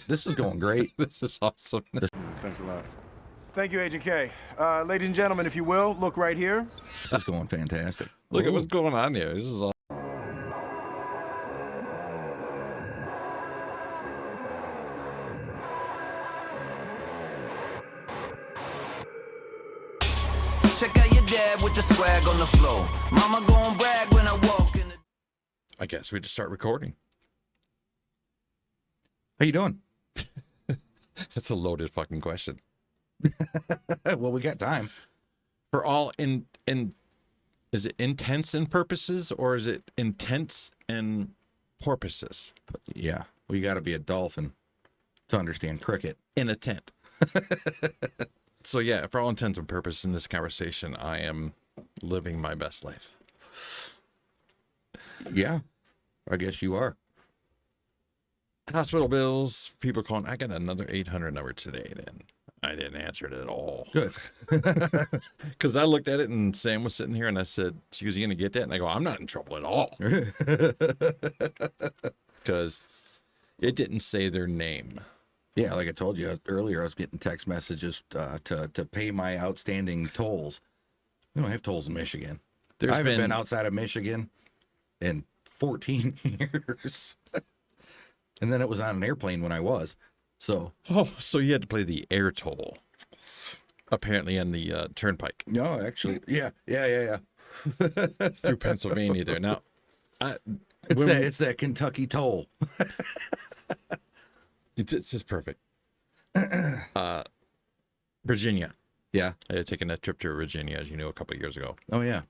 this is going great. This is awesome. Thanks a lot. Thank you, Agent K. Ladies and gentlemen, if you will, look right here. This is going fantastic. Look at what's going on here. This is all. Check out your dad with the swag on the floor. Mama gon' brag when I walk in the... I guess we just start recording. How you doing? That's a loaded fucking question. Well, we got time. For all is it intents and purposes, or is it intents and porpoises? Yeah, well, you got to be a dolphin to understand cricket. In a tent. So yeah, for all intents and purposes in this conversation, I am living my best life. Yeah, I guess you are. Hospital bills, people calling. I got another 800 number today, and I didn't answer it at all. Good. Because I looked at it, and Sam was sitting here, and I said, "She was going to get that?" And I go, "I'm not in trouble at all," because it didn't say their name. Yeah, like I told you earlier, I was getting text messages to pay my outstanding tolls. We don't have tolls in Michigan. I haven't been outside of Michigan in 14 years. And then it was on an airplane when I was. So. Oh, so you had to pay the air toll, apparently, on the turnpike. No, actually, yeah. Through Pennsylvania there. Now, it's that Kentucky toll. This is perfect. Virginia. Yeah. I had taken that trip to Virginia, as you know, a couple of years ago. Oh, yeah.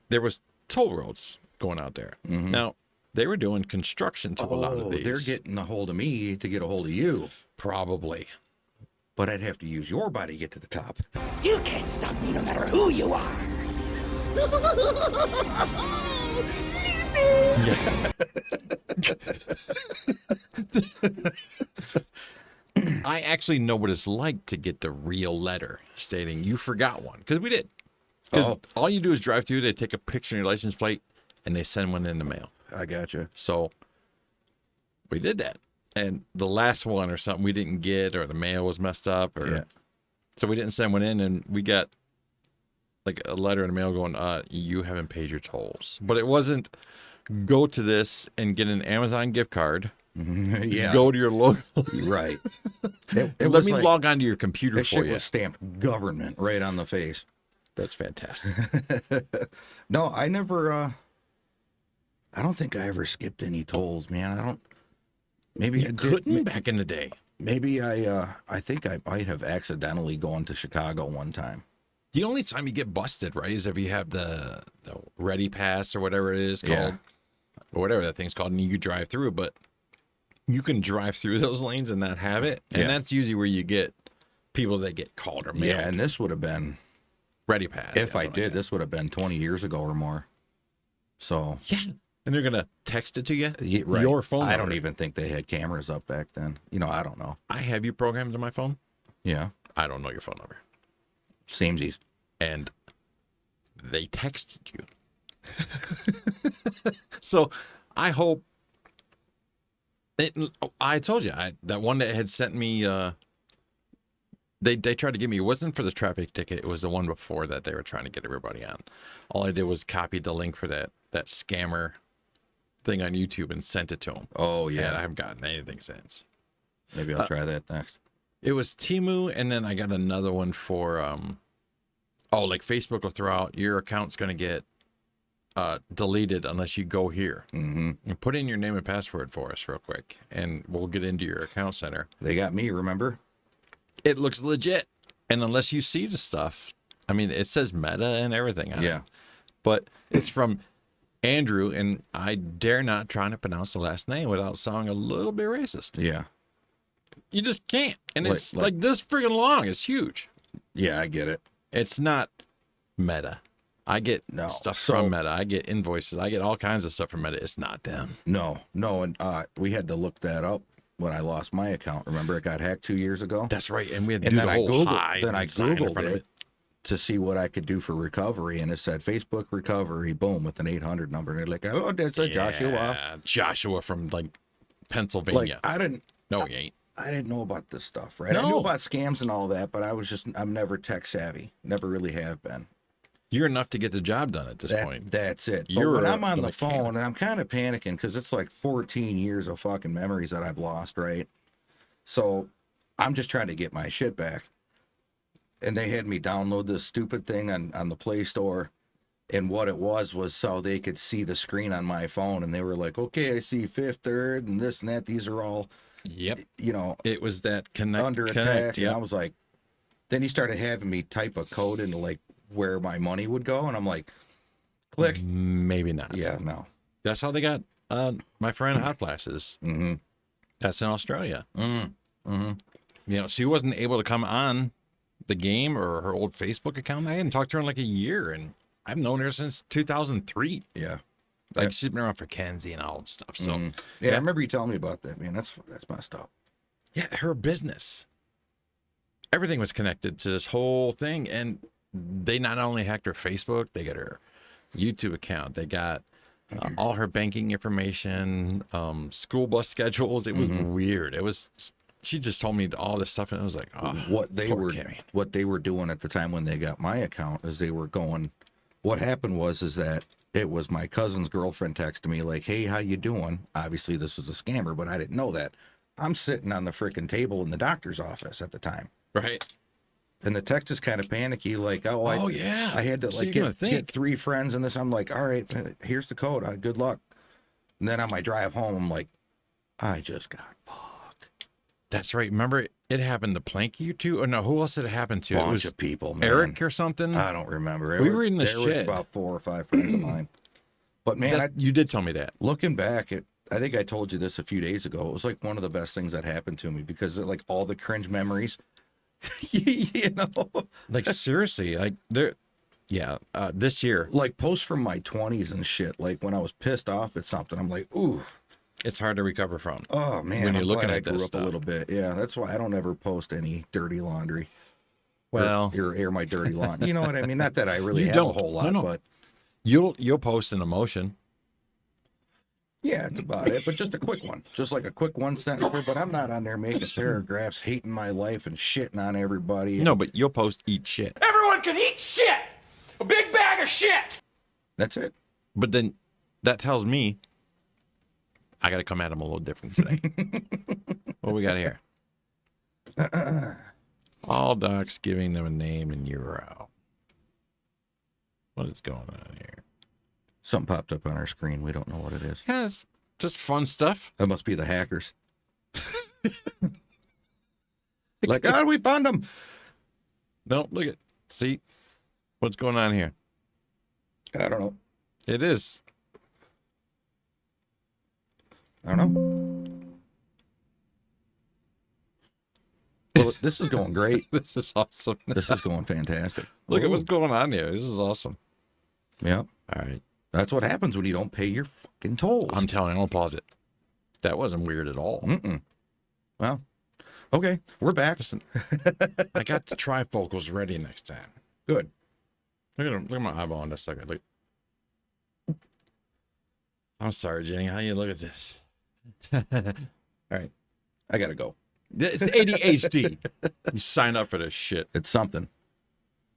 There was toll roads going out there. Mm-hmm. Now, they were doing construction to a lot of these. They're getting a hold of me to get a hold of you. Probably. But I'd have to use your body to get to the top. You can't stop me no matter who you are. Yes. I actually know what it's like to get the real letter stating you forgot one, because we did. Because all you do is drive through, they take a picture of your license plate, and they send one in the mail. I gotcha. So we did that. And the last one or something we didn't get, or the mail was messed up, or so we didn't send one in, and we got like a letter in the mail going, you haven't paid your tolls. But it wasn't go to this and get an Amazon gift card. Yeah. Go to your local. Right. Let me log onto your computer for you. Was stamped government right on the face. That's fantastic. No, I never, I don't think I ever skipped any tolls, man. Maybe you couldn't back in the day. Maybe I think I might have accidentally gone to Chicago one time. The only time you get busted, right, is if you have the Ready Pass or whatever it is called, or whatever that thing's called, and you drive through. But you can drive through those lanes and not have it, and that's usually where you get people that get called or mailed. Yeah, and this would have been Ready Pass. If I did, this would have been 20 years ago or more. So yeah, and they're gonna text it to you. Right. Your phone number. I don't even think they had cameras up back then. I don't know. I have you programmed on my phone. Yeah. I don't know your phone number. Samesies. And they texted you. So I hope. I told you that one that had sent me. They tried to give me. It wasn't for the traffic ticket. It was the one before that they were trying to get everybody on. All I did was copy the link for that scammer thing on YouTube and sent it to them. Oh yeah. And I haven't gotten anything since. Maybe I'll try that next. It was Temu, and then I got another one for like Facebook will throw out your account's going to get deleted unless you go here. Mm-hmm. And put in your name and password for us real quick, and we'll get into your account center. They got me, remember? It looks legit, and unless you see the stuff, I mean, it says Meta and everything on it. But it's from Andrew, and I dare not try to pronounce the last name without sounding a little bit racist. Yeah. You just can't. And it's like this friggin' long. It's huge. Yeah, I get it. It's not Meta. I get stuff from Meta. I get invoices. I get all kinds of stuff from Meta. It's not them. No. And we had to look that up when I lost my account. Remember, it got hacked 2 years ago? That's right. And we had to do the whole hide. Then I Googled it to see what I could do for recovery, and it said Facebook recovery, boom, with an 800 number. And they're like, oh, that's a Joshua. Joshua from, like, Pennsylvania. Like, No, he ain't. I didn't know about this stuff, right? I knew No. about scams and all that, but I'm never tech savvy. Never really have been. You're enough to get the job done at this point. That's it. But You're when a- I'm on a the mechanic. phone and I'm kind of panicking because it's like 14 years of fucking memories that I've lost, right? So I'm just trying to get my shit back. And they had me download this stupid thing on the Play Store. And what it was so they could see the screen on my phone. And they were like, okay, I see fifth, third, and this and that. These are all, Yep. you know, It was that connect. under attack. Connect, And yep. I was like, then he started having me type a code into like where my money would go. And I'm like, click. Maybe not. Yeah, no. That's how they got my friend Hot Flashes. Mm-hmm. That's in Australia. Mm-hmm. You know, she wasn't able to come on the game or her old Facebook account. I hadn't talked to her in like a year, and I've known her since 2003. Yeah. Like she's been around for Kenzie and all that stuff. So Yeah, I remember you telling me about that, man. That's messed up. yeah, her business, everything was connected to this whole thing, and they not only hacked her Facebook, they got her YouTube account, they got all her banking information, school bus schedules. It was weird. It was. She just told me all this stuff, and I was like, oh, What they poor were Kimmy. what they were doing at the time when they got my account is they were going. What happened was that it was my cousin's girlfriend texted me like, "Hey, how you doing?" Obviously, this was a scammer, but I didn't know that. I'm sitting on the freaking table in the doctor's office at the time. Right. And the text is kind of panicky, like, Oh, yeah. I had to So like you're gonna get think. 3 friends in this. I'm like, all right, here's the code. Good luck. And then on my drive home, I'm like, I just got fucked. That's right. Remember, it happened to Planky or two? Or no, who else did it happen to? It Bunch was of people, man. Eric or something. I don't remember. We were in the there was shed. about 4 or 5 friends of mine. But man, You did tell me that. looking back, I think I told you this a few days ago. It was like one of the best things that happened to me because like all the cringe memories, you know, Like seriously, like there. Yeah, this year like posts from my 20s and shit. Like when I was pissed off at something, I'm like, ooh, it's hard to recover from. oh man, When you're I'm looking glad at I grew this up stuff. a little bit. Yeah, that's why I don't ever post any dirty laundry. Well, or air my dirty laundry. You know what I mean? Not that I really You have don't. a whole No, lot, no. but you'll post an emotion. yeah, that's about it. But just a quick one. Just like a quick one sentence. But I'm not on there making paragraphs, hating my life and shitting on everybody. No, but you'll post eat shit. Everyone can eat shit! A big bag of shit! That's it. But then that tells me I got to come at him a little different today. What we got here? All docs giving them a name in euro. What is going on here? Something popped up on our screen. We don't know what it is. Yeah, it's just fun stuff. That must be the hackers. Like, oh, we found them. No, look at see what's going on here. I don't know. It is. I don't know. Well, this is going great. This is awesome. This is going fantastic. Look at Ooh. what's going on here. This is awesome. Yeah. All right. That's what happens when you don't pay your fucking tolls. I'm telling you, I'll pause it. That wasn't weird at all. Mm-mm. Well, okay. We're back. Listen, I got the trifocals ready next time. Good. Look at him. Look at my eyeball in a second. Look. I'm sorry, Jenny. How you look at this? All right. I got to go. It's ADHD. You sign up for this shit. It's something.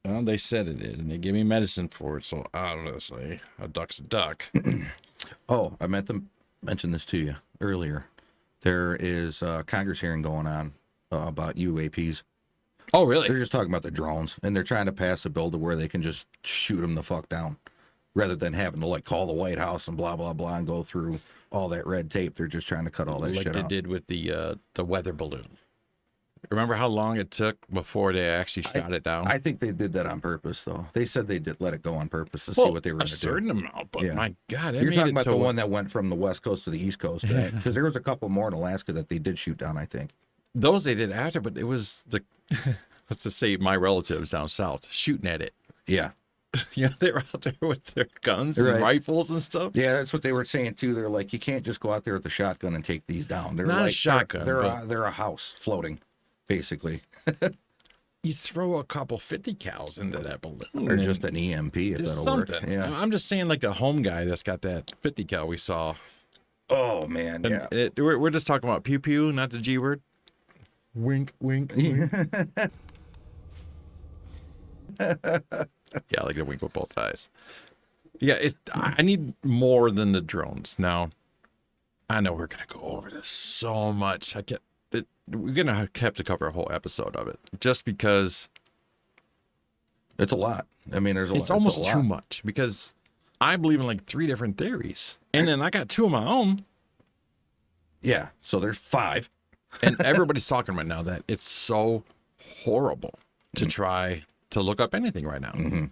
Well, they said it is, and they give me medicine for it. So honestly, a duck's a duck. Oh, I meant to mention this to you earlier. There is a Congress hearing going on about UAPs. Oh, They're really? just talking about the drones, and they're trying to pass a bill to where they can just shoot them the fuck down, rather than having to like call the White House and blah blah blah and go through all that red tape. They're just trying to cut all that Like shit they out. did with the weather balloon. Remember how long it took before they actually shot it down? I think they did that on purpose, though. They said they did let it go on purpose to see what they were a going to do. certain amount, but Yeah. my God, it You're made talking it about to the a- one that went from the West Coast to the East Coast, because there was a couple more in Alaska that they did shoot down, I think. Those they did after, but it was the let's just say my relatives down south shooting at it. Yeah. You know, they were out there with their guns Right. and rifles and stuff. Yeah, that's what they were saying, too. They're like, you can't just go out there with a shotgun and take these down. They're Not a like, shotgun, They're, but- they're a house floating, basically. You throw a couple 50 cals into that balloon, Or and just an EMP, if it's that'll something. work. Yeah. I'm just saying, like the home guy that's got that 50 cal we saw Oh man, yeah. We're just talking about pew pew, not the G word. Wink, wink, wink. Yeah, I like to wink with both eyes. Yeah, I need more than the drones. Now, I know we're gonna go over this so much. We're gonna have to cover a whole episode of it, just because it's a lot. I mean, it's almost too much, because I believe in like 3 different theories, and then I got 2 of my own. Yeah, so there's 5. And everybody's talking right now that it's so horrible to try to look up anything right now. Mm-hmm.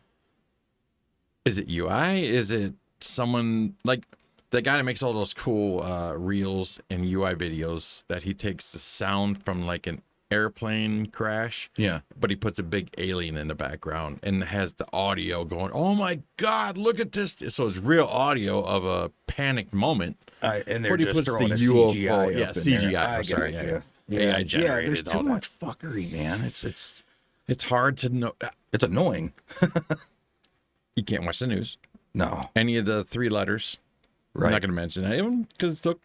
Is it UI? Is it someone like the guy that makes all those cool reels and UI videos that he takes the sound from like an airplane crash? Yeah. But he puts a big alien in the background and has the audio going, oh my God, look at this. So it's real audio of a panicked moment. And they're he just puts throwing the a UFO, CGI yeah, up in CGI. there. I'm sorry, yeah. AI generated. There's too much fuckery, man. It's hard to know. It's annoying. You can't watch the news. No. Any of the 3 letters. Right. I'm not going to mention any of them because they'll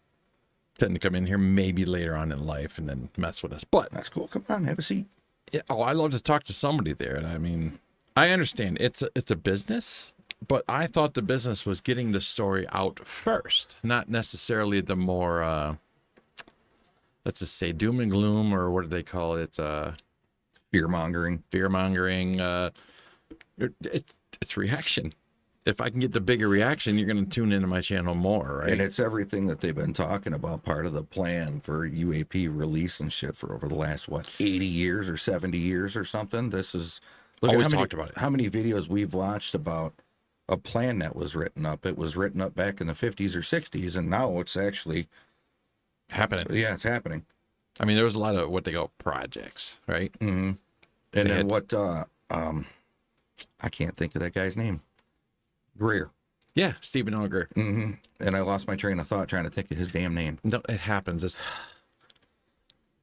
tend to come in here maybe later on in life and then mess with us. But that's cool. Come on, have a seat. Yeah, I love to talk to somebody there. And I mean, I understand it's a business, but I thought the business was getting the story out first, not necessarily the more, let's just say doom and gloom, or what do they call it? Fear mongering. It's reaction. If I can get the bigger reaction, you're going to tune into my channel more, right? And it's everything that they've been talking about, part of the plan for UAP release and shit for over the last, 80 years or 70 years or something. This is... Always talked about it. How many videos we've watched about a plan that was written up. It was written up back in the 50s or 60s, and now it's actually... happening. Yeah, it's happening. I mean, there was a lot of what they call projects, right? Mm-hmm. And then I can't think of that guy's name. Greer. Yeah, Stephen L. Greer. Mm-hmm. And I lost my train of thought trying to think of his damn name. No, it happens.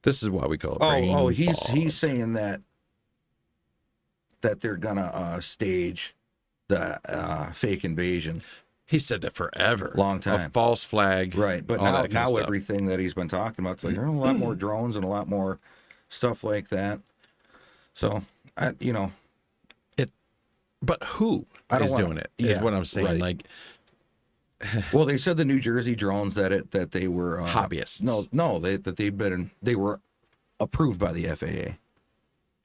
This is why we call it he's saying that they're gonna stage the fake invasion. He said that forever. Long time. A false flag. Right. But now everything that he's been talking about, it's like, there are a lot more drones and a lot more stuff like that. So, But who is doing it? Is what I'm saying. Right. Like, well, they said the New Jersey drones that they were hobbyists. No, they were approved by the FAA.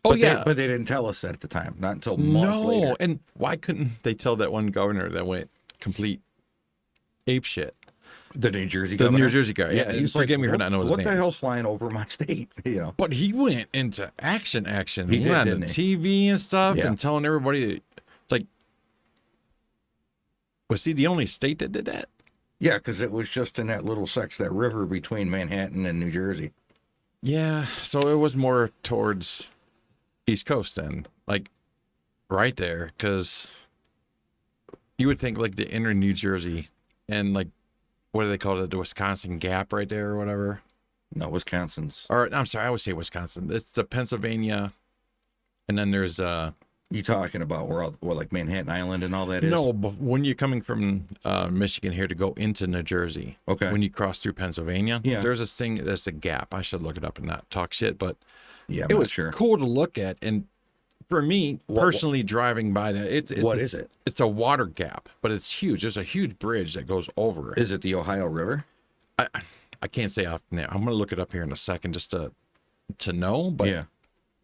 Oh, but yeah. But they didn't tell us that at the time. Not until months later. No, and why couldn't they tell that one governor that went complete ape shit? The New Jersey governor? The New Jersey guy. Yeah, he's forgive me for not knowing his name. What the hell's flying over my state? But he went into action. He went on the TV and stuff and telling everybody, like, was he the only state that did that? Yeah, because it was just in that little section, that river between Manhattan and New Jersey. Yeah, so it was more towards East Coast then, like right there, because you would think like the inner New Jersey and like, what do they call it, the Wisconsin Gap right there or whatever? No, Wisconsin's. Or I'm sorry, I would say Wisconsin. It's the Pennsylvania, and then there's You talking about where like Manhattan Island and all that is? No, but when you're coming from Michigan here to go into New Jersey, okay, when you cross through Pennsylvania, yeah, there's this thing, there's a gap. I should look it up and not talk shit, but yeah, it was cool to look at. And for me personally, driving by that, it's what is it? It's a water gap, but it's huge. There's a huge bridge that goes over it. Is it the Ohio River? I can't say off now. I'm gonna look it up here in a second just to know. But yeah,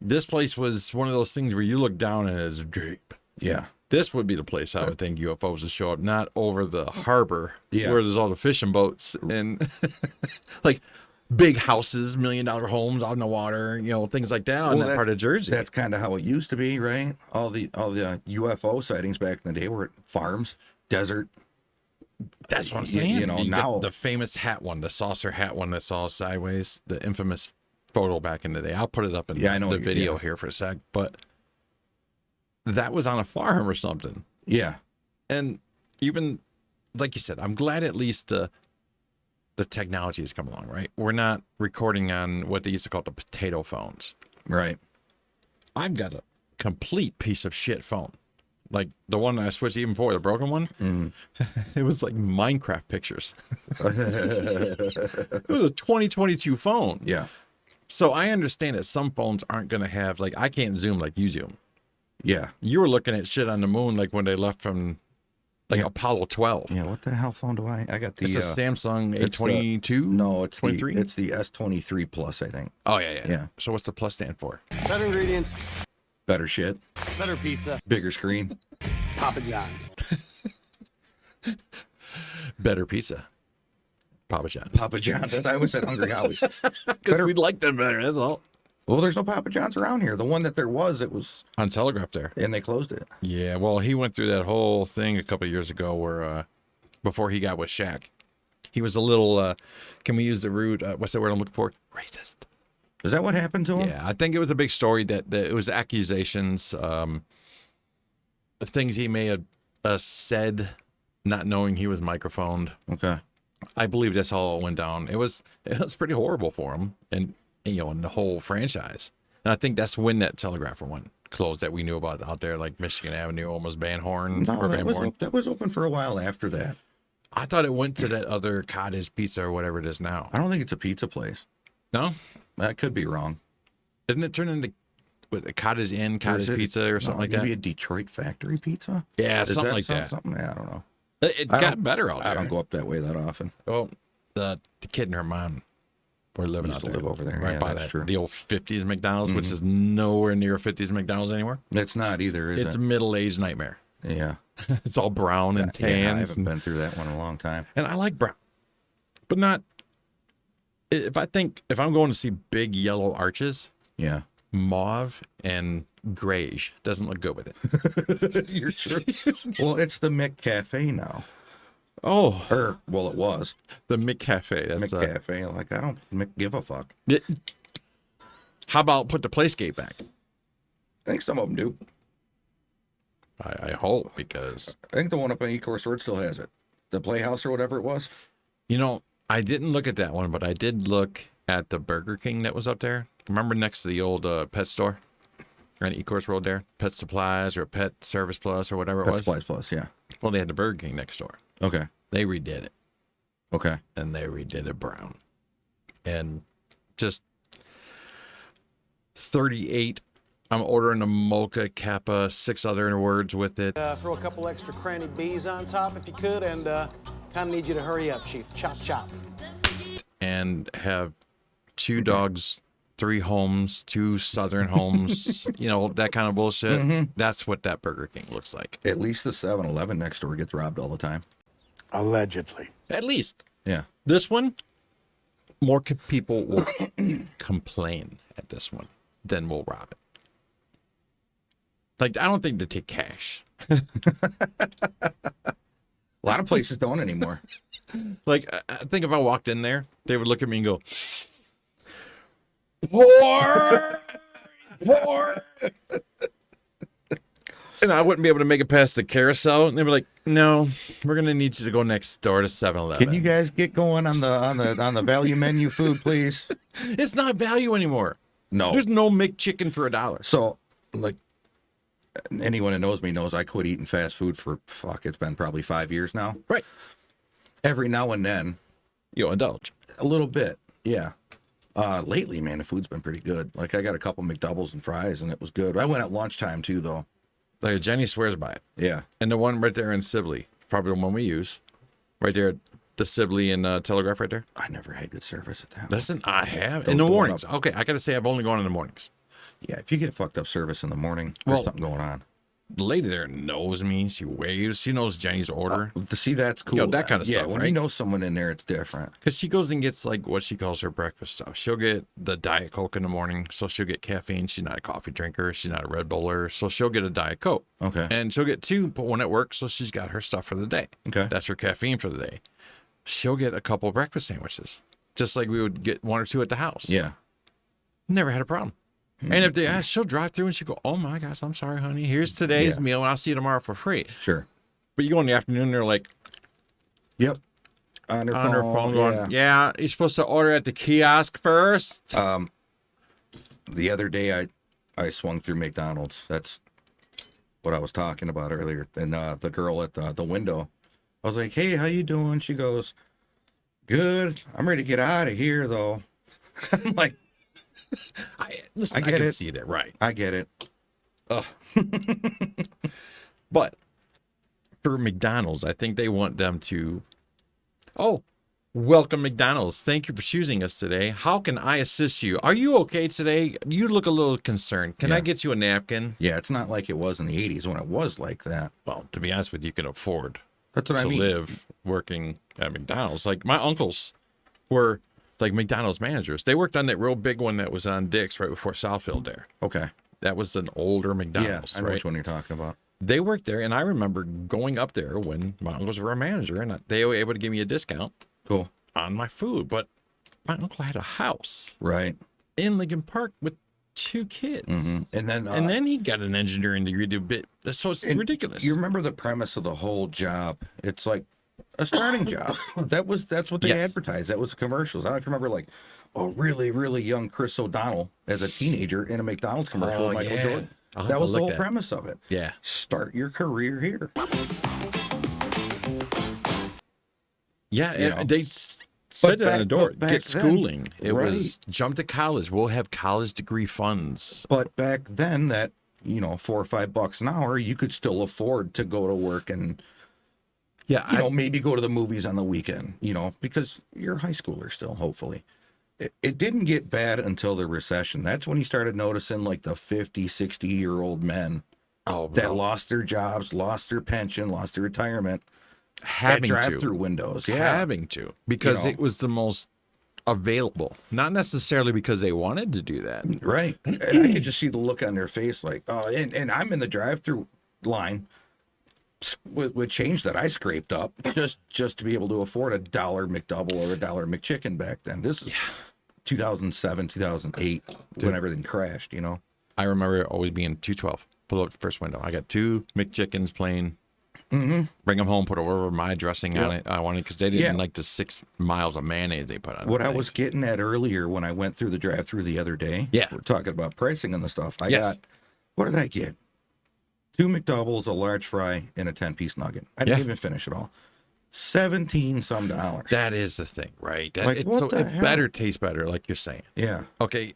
this place was one of those things where you look down and it's deep. Yeah. This would be the place I would think UFOs would show up, not over the harbor where there's all the fishing boats and like big houses, $1 million homes out in the water, things like that in that part of Jersey. That's kind of how it used to be, right? All the UFO sightings back in the day were at farms, desert. That's what I'm saying. Now the famous hat one, the saucer hat one that saw sideways, the infamous photo back in the day. I'll put it up in the video here for a sec, but that was on a farm or something. Yeah. And even like you said, I'm glad at least the technology has come along, right? We're not recording on what they used to call the potato phones. Right. I've got a complete piece of shit phone. like the one I switched even for, the broken one, it was like Minecraft pictures. It was a 2022 phone. Yeah. So I understand that some phones aren't going to have, like, I can't zoom like you zoom. Yeah. You were looking at shit on the moon like when they left from like Yeah. Apollo 12. Yeah. What the hell phone do I got? The It's a Samsung it's the- A22? No, it's 23? it's the S23 Plus, I think. Oh, yeah. Yeah. So what's the plus stand for? Better ingredients, Better shit, better pizza, bigger screen. Papa John's. Better pizza. Papa John's. Papa John's. I always said Hungry Howie's. Because we'd like them better, that's all. Well, there's no Papa John's around here. The one that there was, it was, On Telegraph there. and they closed it. Yeah, well, he went through that whole thing a couple of years ago where, before he got with Shaq, he was a little, can we use the rude, what's the word I'm looking for? Racist. Is that what happened to him? Yeah, I think it was a big story that it was accusations, things he may have said, not knowing he was microphoned. Okay. I believe that's how it went down. It was pretty horrible for him, and in the whole franchise. And I think that's when that Telegrapher one closed that we knew about out there, like Michigan Avenue, almost Van Horn No, or Van Horn. that was open for a while after that. I thought it went to that other cottage pizza or whatever it is now. I don't think it's a pizza place. No, I could be wrong. didn't it turn into with a cottage inn, Or is cottage it- pizza or something like maybe that? a Detroit factory pizza? Yeah, Is something like that. Something? I don't know. It I got don't- better out there. I don't go up that way that often. Well, the kid and her mom were living Used out to there. live over there. Right Yeah, by that's that. true. The old 50s McDonald's, which is nowhere near 50s McDonald's anymore. It's not either, is It's a it? middle-aged nightmare. Yeah. It's all brown and Yeah, I tans. haven't been through that one in a long time. And I like brown, but not. If I'm going to see big yellow arches, Yeah. mauve and grayish doesn't look good with it. You're true. Well, it's the McCafe now. Oh, Well, it was the McCafe. That's McCafe. Like, I don't give a fuck. how about put the Playscape back? I think some of them do. I hope, because I think the one up on Ecorse Road still has it. The Playhouse or whatever it was. I didn't look at that one, but I did look at the Burger King that was up there. Remember next to the old pet store on Ecorse Road there, Pet Supplies or Pet Service Plus or whatever it Pet was. Supplies Plus, yeah. Well, they had the Burger King next door. Okay. They redid it. Okay. And they redid it brown. And just 38. I'm ordering a mocha kappa, 6 other words with it. Throw a couple extra cranny bees on top if you could, and kind of need you to hurry up, Chief. Chop, chop. And have 2 dogs, 3 homes, 2 southern homes, that kind of bullshit. That's what that Burger King looks like. At least the 7-Eleven next door gets robbed all the time. Allegedly. At least. Yeah. This one, more people will complain at this one than will rob it. Like, I don't think they take cash. A lot of places don't anymore. Like, I think if I walked in there, they would look at me and go, "Poor, poor," and I wouldn't be able to make it past the carousel. And they'd be like, "No, we're gonna need you to go next door to 7-Eleven." Can you guys get going on the value menu food, please? It's not value anymore. No. There's no McChicken for $1. So, like, anyone that knows me knows I quit eating fast food for, it's been probably 5 years now. Right. Every now and then, You'll indulge. a little bit, yeah. Lately, man, the food's been pretty good. Like, I got a couple McDoubles and fries, and it was good. I went at lunchtime, too, though. Like, Jenny swears by it. Yeah. And the one right there in Sibley, probably the one we use, right there, the Sibley and Telegraph right there. I never had good service at that one. Listen, I have Don't in the blow it mornings. up. Okay, I gotta say I've only gone in the mornings. Yeah, if you get fucked up service in the morning, there's Well- something going on. The lady there knows me. She waves. She knows Jenny's order To see, that's cool. Yo, that kind of yeah, stuff, when right? you know someone in there, it's different. because she goes and gets like what she calls her breakfast stuff. She'll get the Diet Coke in the morning, so she'll get caffeine. She's not a coffee drinker. She's not a Red Buller, so she'll get a Diet Coke. Okay. And she'll get 2, but one at work, so she's got her stuff for the day. Okay. That's her caffeine for the day. She'll get a couple breakfast sandwiches, just like we would get 1 or 2 at the house. Yeah. Never had a problem. And if they ask, she'll drive through and she'll go, "Oh my gosh, I'm sorry, honey. Here's today's Yeah. meal, and I'll see you tomorrow for free." Sure. But you go in the afternoon, they're like Yep. On her on her phone yeah. going, "Yeah, you're supposed to order at the kiosk first." The other day, I swung through McDonald's. That's what I was talking about earlier. And the girl at the window, I was like, "Hey, how you doing?" She goes, "Good. I'm ready to get out of here, though." I'm like, I get can it. see that, right? I get it. But for McDonald's, I think they want them to, welcome McDonald's. Thank you for choosing us today. How can I assist you? Are you okay today? You look a little concerned. Can I get you a napkin? Yeah, it's not like it was in the 80s when it was like that. Well, to be honest with you, you can afford That's what I to mean. live working at McDonald's. Like my uncles were like McDonald's managers. They worked on that real big one that was on Dix right before Southfield there. Okay. That was an older Yeah, McDonald's, I know right? which one you're talking about. They worked there, and I remember going up there when my uncles were a manager, and they were able to give me a discount Cool. on my food. But my uncle had a house Right. in Lincoln Park with 2 kids. Mhm. And And then he got an engineering degree to bit. So it's ridiculous. You remember the premise of the whole job? It's like a starting job. That's what they Yes. advertised. That was the commercials. I don't know if you remember, like, a really, really young Chris O'Donnell as a teenager in a McDonald's commercial with Michael yeah. Jordan. I'll have That to was the look whole that. premise of it. Yeah. Start your career here. Yeah, You and know. they said it on the door. but back Get then, schooling. It right. was jump to college. We'll have college degree funds. But back then, that, $4 or $5 an hour, you could still afford to go to work and, Yeah, maybe go to the movies on the weekend, because you're a high schooler still, hopefully. It didn't get bad until the recession. That's when you started noticing, like, the 50, 60-year-old men that lost their jobs, lost their pension, lost their retirement having at to. drive-through windows. Yeah. Having to. Because it was the most available. Not necessarily because they wanted to do that. Right. And I could just see the look on their face like, oh, and I'm in the drive-through line with change that I scraped up just to be able to afford $1 McDouble or $1 McChicken back then. This is 2007, 2008, when everything crashed, I remember always being 212. Pull up the first window. I got 2 McChickens plain. Mm-hmm. Bring them home, put over my dressing on it. I wanted because they didn't like the 6 miles of mayonnaise they put on What it. I was getting at earlier when I went through the drive-through the other day, Yeah. we're talking about pricing and the stuff. I Yes. got, what did I get? 2 McDoubles, a large fry, and a 10-piece nugget. I didn't even finish it all. $17 some. That is the thing, right? Like, what the it hell? better tastes better, like you're saying. Yeah. Okay.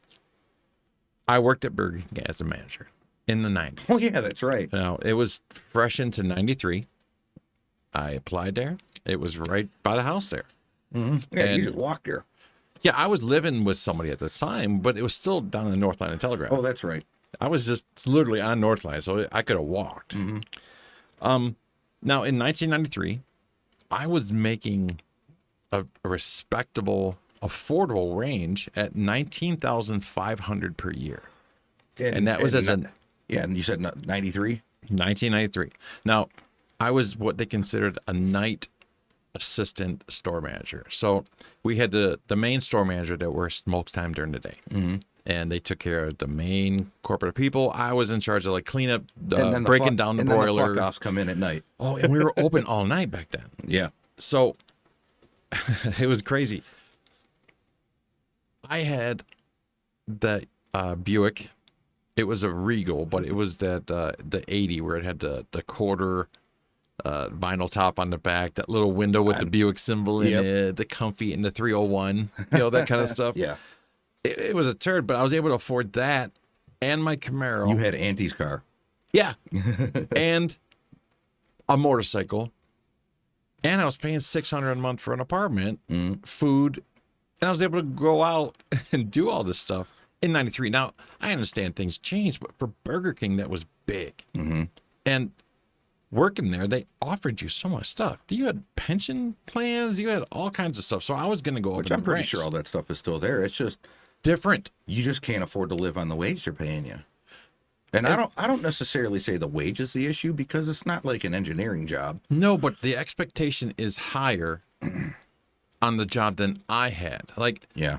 I worked at Burger King as a manager in the 90s. Oh, yeah, that's right. Now, it was fresh into 93. I applied there. It was right by the house there. Yeah, And- you just walked there. Yeah, I was living with somebody at the time, but it was still down in the North Line and Telegraph. Oh, that's right. I was just literally on North Line, so I could have walked. Now, in 1993, I was making a respectable, affordable range at $19,500 per year. And that was as a Yeah, and you said 93? 1993. Now, I was what they considered a night assistant store manager. So we had the main store manager that worked most time during the day. Mm-hmm. And they took care of the main corporate people. I was in charge of like cleanup, breaking down the boiler. And then the fuck-offs come in at night. Oh, and we were open all night back then. Yeah. So it was crazy. I had the Buick. It was a Regal, but it was that the 80 where it had the quarter vinyl top on the back, that little window with the Buick symbol in it, the comfy and the 301, that kind of stuff. Yeah. It was a turd, but I was able to afford that and my Camaro. You had Auntie's car. Yeah. And a motorcycle. And I was paying $600 a month for an apartment, food, and I was able to go out and do all this stuff in 93. Now, I understand things changed, but for Burger King, that was big. Mm-hmm. And working there, they offered you so much stuff. You had pension plans, you had all kinds of stuff. So I was going to go Which up in I'm the pretty ranks. sure all that stuff is still there. It's just Different. you just can't afford to live on the wage they're paying you. And I don't necessarily say the wage is the issue because it's not like an engineering job. No, but the expectation is higher on the job than I had. Like, Yeah.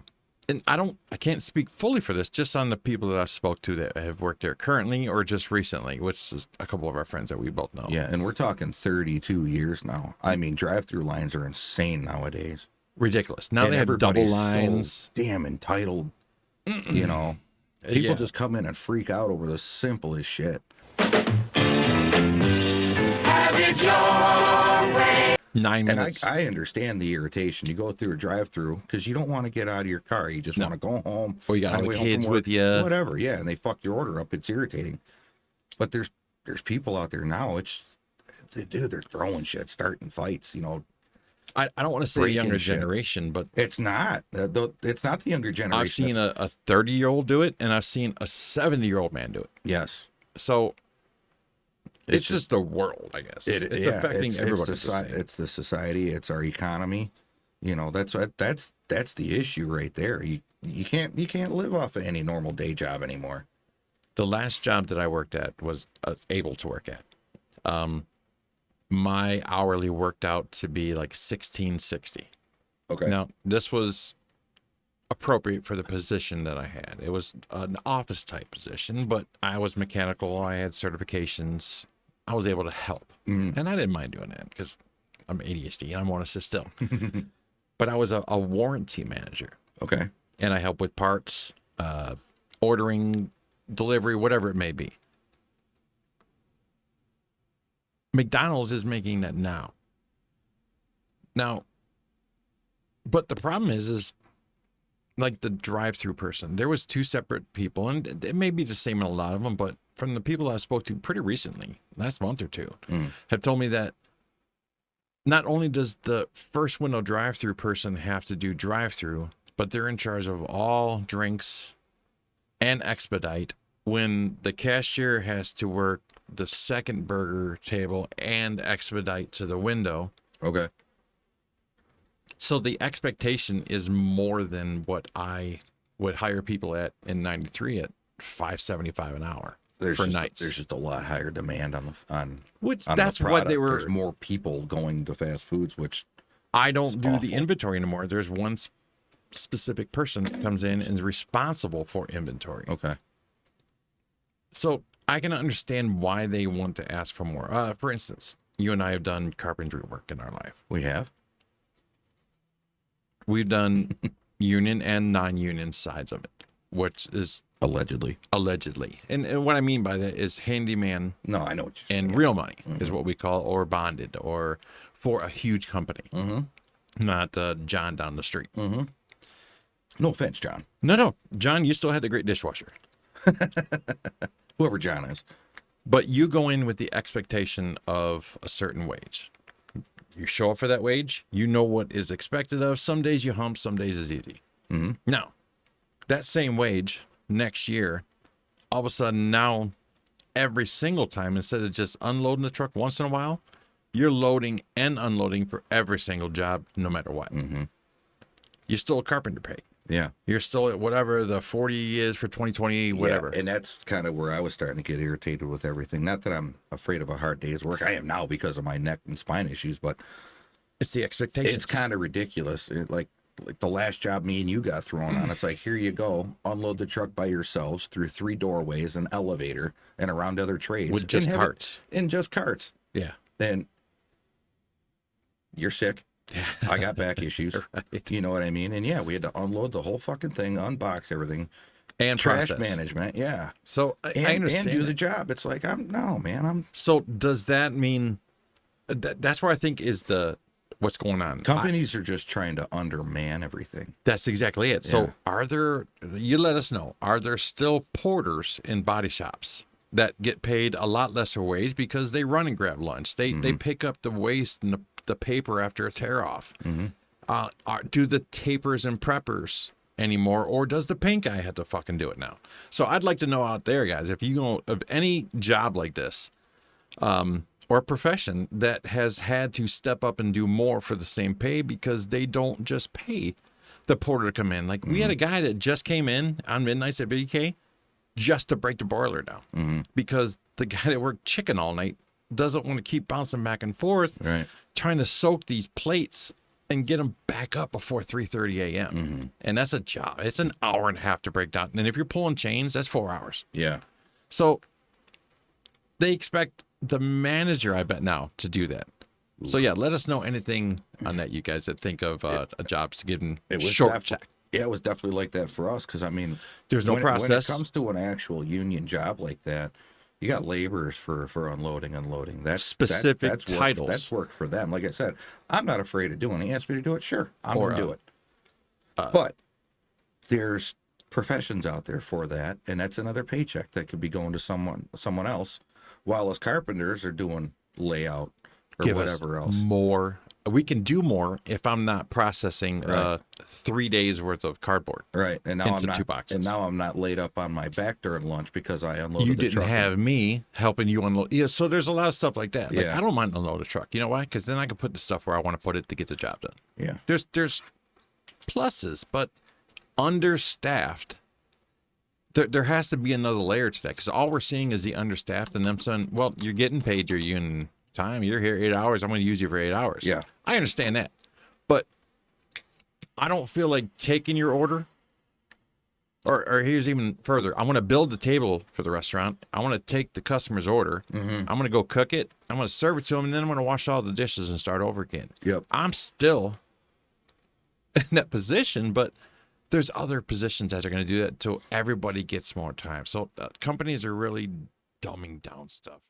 and I can't speak fully for this, just on the people that I spoke to that have worked there currently or just recently, which is a couple of our friends that we both know. Yeah, and we're talking 32 years now. I mean, drive-through lines are insane nowadays. Ridiculous. Now And they have double everybody's lines. so damn entitled. People Yeah. just come in and freak out over the simplest shit. 9 And minutes. I understand the irritation. You go through a drive-through because you don't want to get out of your car. You just want to go home. Or you got on the all way the home from kids work, with you. whatever. Yeah, and they fuck your order up. It's irritating. But there's people out there now. They're throwing shit, starting fights. You know, I don't want to say breaking younger shit. generation, but it's not. It's not the younger generation. I've seen a 30-year-old do it, and I've seen a 70-year-old man do it. Yes. So it's just the world, I guess. It's affecting everybody. It's the society. It's our economy. You know, that's the issue right there. You can't live off of any normal day job anymore. The last job that I worked at was able to work at. My hourly worked out to be like $16.60. Okay. Now, this was appropriate for the position that I had. It was an office type position, but I was mechanical. I had certifications. I was able to help. And I didn't mind doing that because I'm ADHD and I want to sit still. But I was a warranty manager. Okay. And I help with parts, ordering, delivery, whatever it may be. McDonald's is making that now. But the problem is like the drive-through person. There was 2 separate people, and it may be the same in a lot of them, but from the people I spoke to pretty recently, last month or 2, have told me that not only does the first window drive-through person have to do drive-through, but they're in charge of all drinks and expedite when the cashier has to work the second burger table and expedite to the window. Okay. So the expectation is more than what I would hire people at in 93 at $5.75 an hour for nights. There's just a lot higher demand on that's the what they were. There's more people going to fast foods, which I don't do awful. the inventory anymore. There's one specific person that comes in and is responsible for inventory. Okay. So I can understand why they want to ask for more. For instance, you and I have done carpentry work in our life. We have. We've done union and non-union sides of it, which is allegedly. And what I mean by that is handyman. No, I know what you're saying. And real money is what we call, or bonded, or for a huge company, not John down the street. No offense, John. No, John, you still had the great dishwasher. Whoever John is. But you go in with the expectation of a certain wage. You show up for that wage. You know what is expected of. Some days you hump, some days is easy. Now, that same wage next year, all of a sudden now, every single time, instead of just unloading the truck once in a while, you're loading and unloading for every single job, no matter what. You're still a carpenter pay. Yeah. You're still at whatever the 40 is for 2020, whatever. Yeah, and that's kind of where I was starting to get irritated with everything. Not that I'm afraid of a hard day's work. I am now because of my neck and spine issues, but it's the expectations. It's kind of ridiculous. Like the last job me and you got thrown on, it's like, here you go, unload the truck by yourselves through 3 doorways, an elevator, and around other trades. With just carts. In just carts. Yeah. And you're sick. Yeah. I got back issues. Right. You know what I mean? And yeah, we had to unload the whole fucking thing, unbox everything. And trash process. Management, yeah. So I understand. And do the job. It's like, So does that mean, that's where I think is what's going on. Companies are just trying to underman everything. That's exactly it. Yeah. So you let us know, are there still porters in body shops that get paid a lot lesser wage because they run and grab lunch? They pick up the waste and the paper after a tear off. Do the tapers and preppers anymore, or does the paint guy have to fucking do it now? So I'd like to know out there, guys, if you know of any job like this, or a profession that has had to step up and do more for the same pay because they don't just pay the porter to come in. Like we had a guy that just came in on midnights at BK just to break the boiler down because the guy that worked chicken all night doesn't want to keep bouncing back and forth, trying to soak these plates and get them back up before 3:30 a.m. And that's a job. It's an hour and a half to break down. And if you're pulling chains, that's 4 hours. Yeah. So they expect the manager, I bet now, to do that. So yeah, let us know anything on that, you guys that think of a jobs given short check. Yeah, it was definitely like that for us because I mean, there's no process. When it comes to an actual union job like that, You got laborers for unloading, unloading. That's specific that's titles. That's work for them. Like I said, I'm not afraid of doing it. He asked me to do it. Sure, I'm going to do it. But there's professions out there for that, and that's another paycheck that could be going to someone else, while us carpenters are doing layout or Give whatever us else. More. We can do more if I'm not processing 3 days worth of cardboard. Right, and now into I'm not. 2 boxes. And now I'm not laid up on my back during lunch because I unloaded You the didn't truck. have me helping you unload. Yeah, so there's a lot of stuff like that. Like, Yeah. I don't mind unload a truck. You know why? Because then I can put the stuff where I want to put it to get the job done. Yeah. There's pluses, but understaffed. There has to be another layer to that, because all we're seeing is the understaffed, and them saying, well, you're getting paid your union time. You're here 8 hours. I'm going to use you for 8 hours. Yeah. I understand that. But I don't feel like taking your order. Or here's even further. I want to build the table for the restaurant. I want to take the customer's order. I'm going to go cook it. I'm going to serve it to them, and then I'm going to wash all the dishes and start over again. Yep. I'm still in that position, but there's other positions that are going to do that until everybody gets more time. So companies are really dumbing down stuff.